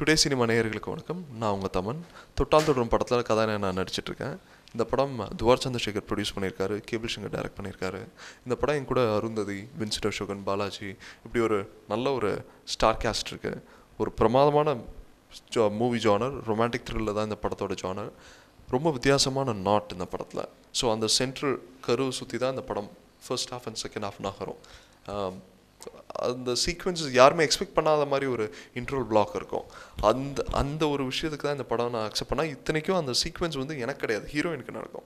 Today cinema நேயர்களுக்கு வணக்கம். நான் உங்கள் தமன். தொட்டால் தொடரும் படத்தில் கதாநாயகன் நான் நடிச்சிட்ருக்கேன். இந்த படம் துவார் சந்திரசேகர் ப்ரொடியூஸ் பண்ணியிருக்காரு, கேபிள் சங்கர் டைரக்ட் பண்ணியிருக்காரு. இந்த படம் என் கூட அருந்ததி, வின்சென்ட் அசோகன், பாலாஜி, இப்படி ஒரு நல்ல ஒரு ஸ்டார் கேஸ்ட் இருக்குது. ஒரு பிரமாதமான மூவி ஜானர், ரொமான்டிக் த்ரில்லில் தான் இந்த படத்தோட ஜானர். ரொம்ப வித்தியாசமான நாட் இந்த படத்தில். ஸோ அந்த சென்ட்ரல் கருவை சுற்றி தான் இந்த படம் first half and second half நகரும். அந்த சீக்வன்ஸஸ் யாருமே எக்ஸ்பெக்ட் பண்ணாத மாதிரி ஒரு இன்ட்ரோல் பிளாக் இருக்கும். அந்த ஒரு விஷயத்துக்கு தான் இந்த படம் நான் அக்செப்ட் பண்ணேன். இத்தனைக்கும் அந்த சீக்வன்ஸ் வந்து எனக்கு கிடையாது, ஹீரோயினுக்கு நடக்கும்.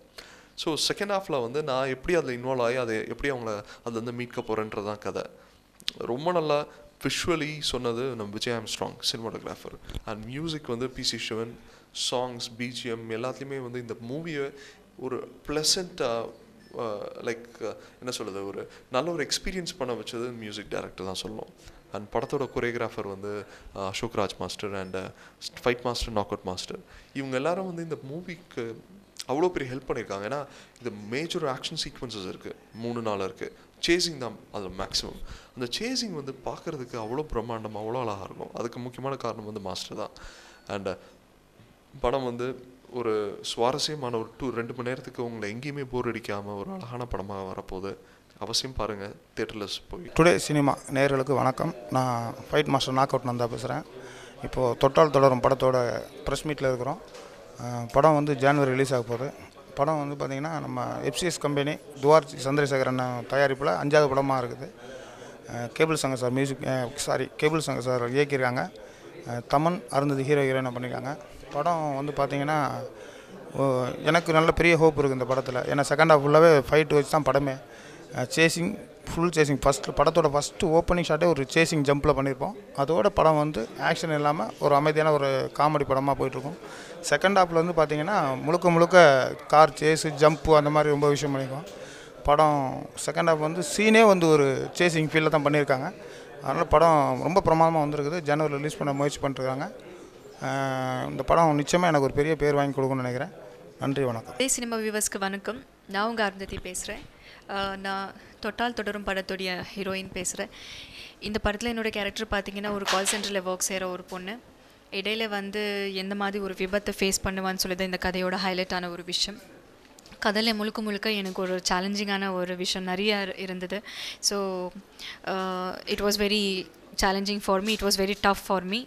ஸோ செகண்ட் ஹாஃபில் வந்து நான் எப்படி அதில் இன்வால்வ் ஆகி அதை எப்படி அவங்கள அதில் வந்து மீட்க போகிறேன்றதான் கதை. ரொம்ப நல்லா விஷுவலி சொன்னது நம்ம Vijay Armstrong, cinematographer. And music வந்து பிசி சிவன். சாங்ஸ், பிஜிஎம் எல்லாத்துலேயுமே வந்து இந்த மூவியை ஒரு ப்ளசண்ட்டாக லைக் என்ன சொல்கிறது, ஒரு நல்ல ஒரு எக்ஸ்பீரியன்ஸ் பண்ண வச்சது மியூசிக் டைரக்டர் தான் சொல்லணும். அண்ட் படத்தோட கொரியோகிராஃபர் வந்து Ashok Raj master and fight master, knock out master. இவங்க எல்லாரும் வந்து இந்த மூவிக்கு அவ்வளோ பெரிய ஹெல்ப் பண்ணியிருக்காங்க. ஏன்னா இது மேஜர் ஆக்ஷன் சீக்வன்சஸ் இருக்குது, 3-4 இருக்குது. சேசிங் தான் அதில் மேக்ஸிமம். அந்த சேசிங் வந்து பார்க்குறதுக்கு அவ்வளோ பிரம்மாண்டம், அவ்வளோ அழகாக இருக்கும். அதுக்கு முக்கியமான காரணம் வந்து மாஸ்டர் தான். அண்ட் படம் வந்து ஒரு சுவாரஸ்யமான ஒரு 2 மணி நேரத்துக்கு உங்களை எங்கேயுமே போர் அடிக்காமல் ஒரு அழகான படமாக வரப்போகுது. அவசியம் பாருங்கள், தியேட்டரில் போய். டுடே சினிமா நேயர்களுக்கு வணக்கம். நான் fight master knock out Nandha பேசுகிறேன். இப்போது தொட்டால் தொடரும் படத்தோட ப்ரெஸ் மீட்டில் இருக்கிறோம். படம் வந்து ஜனவரி ரிலீஸ் ஆக போகுது. படம் வந்து பார்த்திங்கன்னா நம்ம எஃப்சிஎஸ் கம்பெனி துவார் சந்திரசேகரன் தயாரிப்பில் 5வது படமாக இருக்குது. Cable Shankar sir cable Shankar sir இயக்கியிருக்காங்க. தமன், அருந்ததி ஹீரோயினாக பண்ணியிருக்காங்க. படம் வந்து பார்த்திங்கன்னா எனக்கு நல்ல பெரிய ஹோப் இருக்குது இந்த படத்தில். ஏன்னா செகண்ட் ஹாஃப் ஃபுல்லாகவே ஃபைட் வச்சு தான் படமே. Chasing, full chasing. படத்தோட ஃபஸ்ட்டு ஓப்பனிங் ஷாட்டே ஒரு சேசிங் ஜம்பில் பண்ணியிருப்போம். அதோட படம் வந்து ஆக்ஷன் இல்லாமல் ஒரு அமைதியான ஒரு காமெடி படமாக போயிட்டுருக்கும். செகண்ட் ஹாஃபில் வந்து பார்த்திங்கன்னா முழுக்க கார் சேஸு, ஜம்ப்பு அந்த மாதிரி ரொம்ப விஷயம் பண்ணியிருக்கோம். படம் செகண்ட் ஹாஃப் வந்து சீனே வந்து ஒரு சேசிங் ஃபீல்டில் தான் பண்ணியிருக்காங்க. அதனால் படம் ரொம்ப பிரமாதமாக வந்திருக்குது. ஜனவரி ரிலீஸ் பண்ண முயற்சி பண்ணிட்டுருக்காங்க. இந்த படம் நிச்சயமாக எனக்கு ஒரு பெரிய பேர் வாங்கி கொடுக்கணும்னு நினைக்கிறேன். நன்றி, வணக்கம். சினிமா வியூவர்ஸ்க்கு வணக்கம். நான் உங்கள் அருந்ததி பேசுகிறேன். நான் தொட்டால் தொடரும் படத்துடைய ஹீரோயின் பேசுகிறேன். இந்த படத்தில் என்னோடய கேரக்டர் பார்த்திங்கன்னா ஒரு கால் சென்டரில் ஒர்க் செய்கிற ஒரு பொண்ணு. இடையில வந்து எந்த மாதிரி ஒரு விபத்தை ஃபேஸ் பண்ணுவான்னு சொல்லிதான் இந்த கதையோட ஹைலைட்டான ஒரு விஷயம். கதையில் முழுக்க எனக்கு ஒரு சேலஞ்சிங்கான ஒரு விஷயம் நிறைய இருந்தது. So it was very challenging for me, it was very tough for me.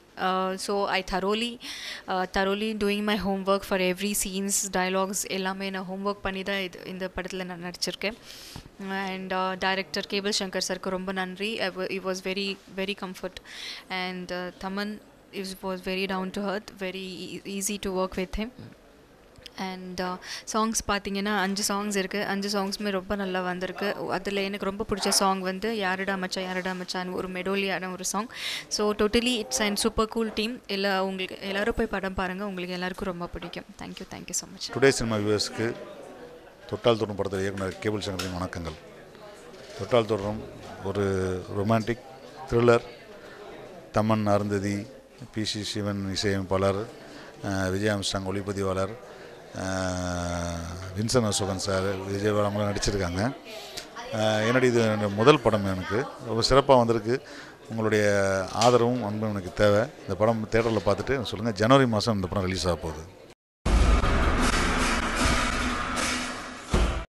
So I thoroughly doing my homework for every scenes, dialogues எல்லாமே நான் homework பண்ணி தான் இந்த படத்தில் நான் நடிச்சிருக்கேன். அண்ட் டைரக்டர் கேபிள் சங்கர் சாருக்கு ரொம்ப நன்றி. it was very comfort. And Taman was very down to earth, very easy to work with him. And songs பார்த்திங்கன்னா 5 சாங்ஸ் இருக்குது. 5 சாங்ஸுமே ரொம்ப நல்லா வந்திருக்கு. அதில் எனக்கு ரொம்ப பிடிச்ச சாங் வந்து யாரடா மச்சான், ஒரு மெடோலியான ஒரு song. So totally it's and super cool team. உங்களுக்கு எல்லோரும் போய் படம் பாருங்கள், உங்களுக்கு எல்லாருக்கும் ரொம்ப பிடிக்கும். Thank you so much. Today cinema வியூவர்ஸ்க்கு தொட்டால் தொடரும் படத்தில் இயக்குனர் கேபிள் சங்கரின் வணக்கங்கள். தொட்டால் தொடரும் ஒரு romantic thriller. Thaman, Arundhati, PC Sivan இசையமைப்பாளர், விஜய் ஆம்ஸ்ட்ராங் ஒளிப்பதிவாளர், வின்சென்ட் அசோகன் சார், விஜய் அவங்களாம் நடிச்சிருக்காங்க. என்னுடைய இது முதல் படம் எனக்கு ரொம்ப சிறப்பாக வந்திருக்கு. உங்களுடைய ஆதரவும் அன்பும் எனக்கு தேவை. இந்த படம் தேட்டரில் பார்த்துட்டு சொல்லுங்கள். ஜனவரி மாதம் இந்த படம் ரிலீஸ் ஆக போகுது.